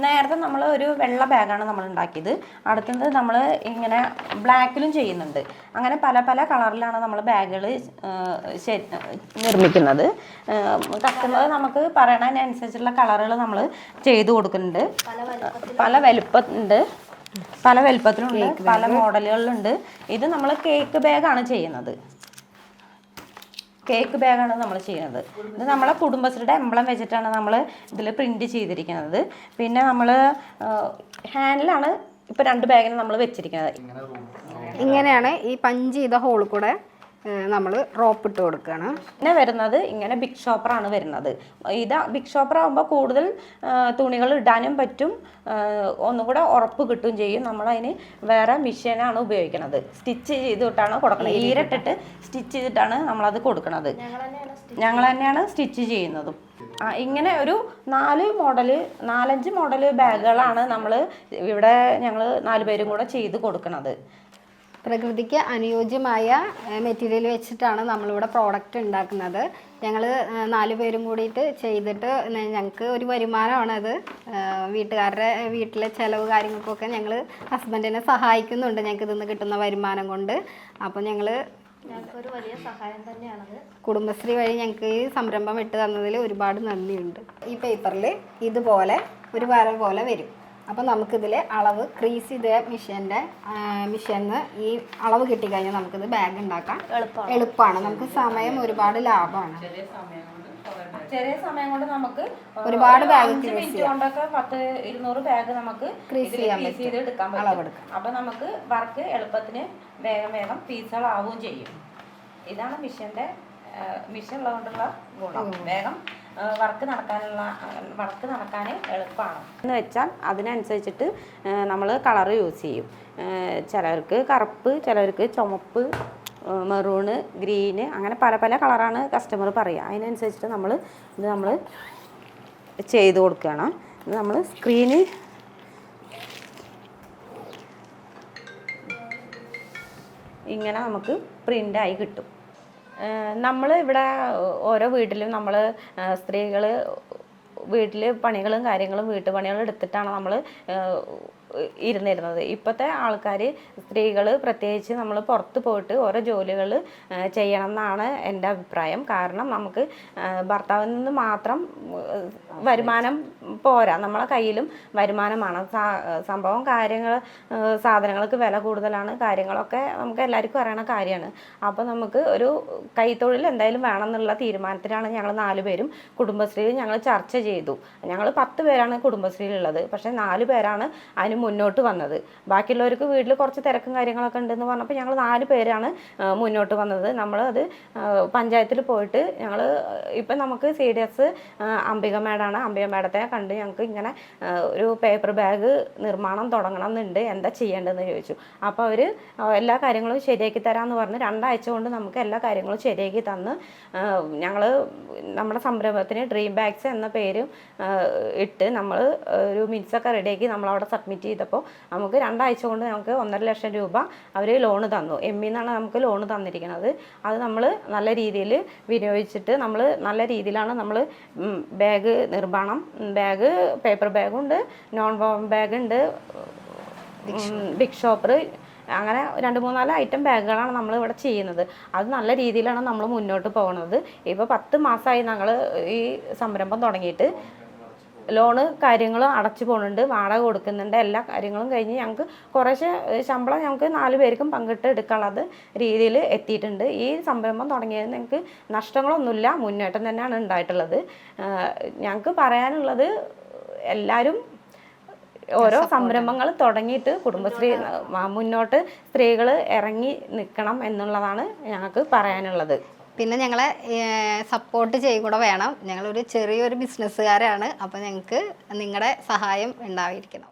നേരത്തെ നമ്മൾ ഒരു വെള്ള ബാഗാണ് നമ്മൾ ഉണ്ടാക്കിയത്. അടുത്തത് നമ്മൾ ഇങ്ങനെ ബ്ലാക്കിലും ചെയ്യുന്നുണ്ട്. അങ്ങനെ പല പല കളറിലാണ് നമ്മൾ ബാഗുകൾ നിർമ്മിക്കുന്നത്. കസ്റ്റമർ നമുക്ക് പറയണതിനനുസരിച്ചുള്ള കളറുകൾ നമ്മൾ ചെയ്തു കൊടുക്കുന്നുണ്ട്. പല വലുപ്പമുണ്ട്, പല വലുപ്പത്തിലുണ്ട്, പല മോഡലുകളിലുണ്ട്. ഇത് നമ്മൾ കേക്ക് ബാഗാണ് ചെയ്യുന്നത്. കേക്ക് ബാഗാണ് നമ്മൾ ചെയ്യുന്നത്. ഇത് നമ്മളെ കുടുംബശ്രീയുടെ എംബ്ലം വെച്ചിട്ടാണ് നമ്മൾ ഇതിൽ പ്രിൻറ്റ് ചെയ്തിരിക്കുന്നത്. പിന്നെ നമ്മൾ ഹാൻഡിലാണ് ഇപ്പോൾ 2 ബാഗിന് നമ്മൾ വെച്ചിരിക്കുന്നത്. ഇങ്ങനെയാണ് ഈ പഞ്ച് ചെയ്ത ഹോൾ കൂടെ നമ്മൾ റോപ്പ് ഇട്ട് കൊടുക്കുകയാണ്. പിന്നെ വരുന്നത് ഇങ്ങനെ ബിഗ് ഷോപ്പറാണ് വരുന്നത്. ഇത് ബിഗ് ഷോപ്പർ ആകുമ്പോൾ കൂടുതൽ തുണികൾ ഇടാനും പറ്റും, ഒന്നുകൂടെ ഉറപ്പ് കിട്ടുകയും ചെയ്യും. നമ്മളതിന് വേറെ മെഷീനാണ് ഉപയോഗിക്കുന്നത്. സ്റ്റിച്ച് ചെയ്തിട്ടാണ് കൊടുക്കുന്നത്. ഈരട്ടിട്ട് സ്റ്റിച്ച് ചെയ്തിട്ടാണ് നമ്മളത് കൊടുക്കുന്നത്. ഞങ്ങൾ തന്നെയാണ് സ്റ്റിച്ച് ചെയ്യുന്നതും. ഇങ്ങനെ ഒരു 4-5 മോഡല് ബാഗുകളാണ് നമ്മൾ ഇവിടെ ഞങ്ങൾ 4 പേരും കൂടെ ചെയ്ത് കൊടുക്കുന്നത്. പ്രകൃതിക്ക് അനുയോജ്യമായ മെറ്റീരിയൽ വെച്ചിട്ടാണ് നമ്മളിവിടെ പ്രോഡക്റ്റ് ഉണ്ടാക്കുന്നത്. ഞങ്ങൾ 4 പേരും കൂടിയിട്ട് ചെയ്തിട്ട് ഞങ്ങൾക്ക് ഒരു വരുമാനമാണത്. വീട്ടിലെ ചിലവ് കാര്യങ്ങൾക്കൊക്കെ ഞങ്ങൾ ഹസ്ബൻഡിനെ സഹായിക്കുന്നുണ്ട്. ഞങ്ങൾക്ക് ഇതിൽ നിന്ന് കിട്ടുന്ന വരുമാനം കൊണ്ട്. അപ്പോൾ ഞങ്ങൾക്കൊരു വലിയ സഹായം തന്നെയാണത്. കുടുംബശ്രീ വഴി ഞങ്ങൾക്ക് ഈ സംരംഭം ഇട്ട് തന്നതിൽ ഒരുപാട് നന്ദിയുണ്ട്. ഈ പേപ്പറിൽ ഇതുപോലെ ഒരു വര പോലെ വരും. അപ്പോൾ നമുക്കിതിൽ അളവ് ക്രീസ് ചെയ്ത മിഷീനിൽ ഈ അളവ് കിട്ടിക്കഴിഞ്ഞാൽ നമുക്കിത് ബാഗ് ഉണ്ടാക്കാൻ എളുപ്പമാണ്. നമുക്ക് സമയം ഒരുപാട് ലാഭമാണ്. ചെറിയ സമയം കൊണ്ട് നമുക്ക് ഒരുപാട് ബാഗ് കൊണ്ടൊക്കെ 100-200 ബാഗ് നമുക്ക് ക്രീസ് ചെയ്ത് എടുക്കാൻ പറ്റും. അപ്പൊ നമുക്ക് വർക്ക് എളുപ്പത്തിന് വേഗം പീസുകളാവുകയും ചെയ്യും. ഇതാണ് മിഷൻ ഉള്ളതുകൊണ്ടുള്ള ഗുണം. വേഗം വർക്ക് നടക്കാൻ എളുപ്പമാണ് എന്ന് വെച്ചാൽ അതിനനുസരിച്ചിട്ട് നമ്മൾ കളർ യൂസ് ചെയ്യും. ചിലർക്ക് കറുപ്പ്, ചിലർക്ക് ചുമപ്പ്, മെറൂണ്, ഗ്രീന്, അങ്ങനെ പല പല കളറാണ് കസ്റ്റമർ പറയുക. അതിനനുസരിച്ചിട്ട് നമ്മൾ ചെയ്ത് കൊടുക്കുകയാണ്. ഇത് നമ്മൾ സ്ക്രീന് ഇങ്ങനെ നമുക്ക് പ്രിൻ്റായി കിട്ടും. നമ്മൾ ഇവിടെ ഓരോ വീട്ടിലും നമ്മൾ സ്ത്രീകൾ വീട്ടിൽ പണികളും കാര്യങ്ങളും വീട്ടുപണികളും എടുത്തിട്ടാണ് നമ്മൾ ഇരുന്നിരുന്നത്. ഇപ്പോഴത്തെ ആൾക്കാർ സ്ത്രീകൾ പ്രത്യേകിച്ച് നമ്മൾ പുറത്ത് പോയിട്ട് ഓരോ ജോലികൾ ചെയ്യണം എന്നാണ് എൻ്റെ അഭിപ്രായം. കാരണം നമുക്ക് ഭർത്താവിൽ നിന്ന് മാത്രം വരുമാനം പോരാ, നമ്മളെ കയ്യിലും വരുമാനമാണ്. സംഭവം സാധനങ്ങൾക്ക് വില കൂടുതലാണ്, കാര്യങ്ങളൊക്കെ നമുക്ക് എല്ലാവർക്കും അറിയണ കാര്യമാണ്. അപ്പോൾ നമുക്ക് ഒരു കൈത്തൊഴിൽ എന്തായാലും വേണം എന്നുള്ള തീരുമാനത്തിലാണ് ഞങ്ങൾ 4 പേരും കുടുംബശ്രീയിൽ ഞങ്ങൾ ചർച്ച ചെയ്തു. ഞങ്ങൾ 10 പേരാണ് കുടുംബശ്രീയിലുള്ളത്. പക്ഷേ 4 പേരാണ് അതിന് മുന്നോട്ട് വന്നത്. ബാക്കിയുള്ളവർക്ക് വീട്ടിൽ കുറച്ച് തിരക്കും കാര്യങ്ങളൊക്കെ ഉണ്ടെന്ന് പറഞ്ഞപ്പോൾ ഞങ്ങൾ 4 പേരാണ് മുന്നോട്ട് വന്നത്. നമ്മളത് പഞ്ചായത്തിൽ പോയിട്ട് ഇപ്പം നമുക്ക് CDS അംബിക മേഡാണ്. അംബിക മേഡത്തെ കണ്ട് ഞങ്ങൾക്ക് ഇങ്ങനെ ഒരു പേപ്പർ ബാഗ് നിർമ്മാണം തുടങ്ങണം എന്നുണ്ട്, എന്താ ചെയ്യേണ്ടതെന്ന് ചോദിച്ചു. അപ്പോൾ അവർ എല്ലാ കാര്യങ്ങളും ശരിയാക്കി തരാമെന്ന് പറഞ്ഞ് 2 ആഴ്ച കൊണ്ട് നമുക്ക് എല്ലാ കാര്യങ്ങളും ശരിയാക്കി തന്ന് നമ്മുടെ സംരംഭത്തിന് ഡ്രീം ബാഗ്സ് എന്ന പേര് ഇട്ട് നമ്മൾ ഒരു മിനിറ്റ്സൊക്കെ റെഡിയാക്കി നമ്മളവിടെ സബ്മിറ്റ് ചെയ്തപ്പോൾ നമുക്ക് 2 ആഴ്ച കൊണ്ട് നമുക്ക് 1.5 ലക്ഷം രൂപ അവർ ലോണ് തന്നു. നിന്നാണ് നമുക്ക് ലോണ് തന്നിരിക്കുന്നത്. അത് നമ്മൾ നല്ല രീതിയിൽ വിനിയോഗിച്ചിട്ട് നല്ല രീതിയിലാണ് നമ്മൾ ബാഗ് നിർമ്മാണം, പേപ്പർ ബാഗുണ്ട്, നോൺ വോവൻ ബാഗുണ്ട്, ബിഗ് ഷോപ്പർ, അങ്ങനെ 2-3-4 ഐറ്റം ബാഗുകളാണ് നമ്മൾ ഇവിടെ ചെയ്യുന്നത്. അത് നല്ല രീതിയിലാണ് നമ്മൾ മുന്നോട്ട് പോകുന്നത്. ഇപ്പോൾ 10 മാസമായി ഞങ്ങൾ ഈ സംരംഭം തുടങ്ങിയിട്ട്. ലോണ് കാര്യങ്ങളും അടച്ചു പോകുന്നുണ്ട്, വാടക കൊടുക്കുന്നുണ്ട്, എല്ലാ കാര്യങ്ങളും കഴിഞ്ഞ് ഞങ്ങൾക്ക് കുറേശ്ശെ ശമ്പളം ഞങ്ങൾക്ക് 4 പേർക്കും പങ്കിട്ട് എടുക്കാനുള്ളത് രീതിയിൽ എത്തിയിട്ടുണ്ട്. ഈ സംരംഭം തുടങ്ങിയത് ഞങ്ങൾക്ക് നഷ്ടങ്ങളൊന്നുമില്ല, മുന്നേറ്റം തന്നെയാണ് ഉണ്ടായിട്ടുള്ളത്. ഞങ്ങൾക്ക് പറയാനുള്ളത് എല്ലാവരും ഓരോ സംരംഭങ്ങൾ തുടങ്ങിയിട്ട് കുടുംബശ്രീ മുന്നോട്ട് സ്ത്രീകൾ ഇറങ്ങി നിൽക്കണം എന്നുള്ളതാണ് ഞങ്ങൾക്ക് പറയാനുള്ളത്. പിന്നെ ഞങ്ങളെ സപ്പോർട്ട് ചെയ്യും കൂടെ വേണം. ഞങ്ങളൊരു ചെറിയൊരു ബിസിനസ്സുകാരാണ്. അപ്പോൾ ഞങ്ങൾക്ക് നിങ്ങളുടെ സഹായം ഉണ്ടായിരിക്കണം.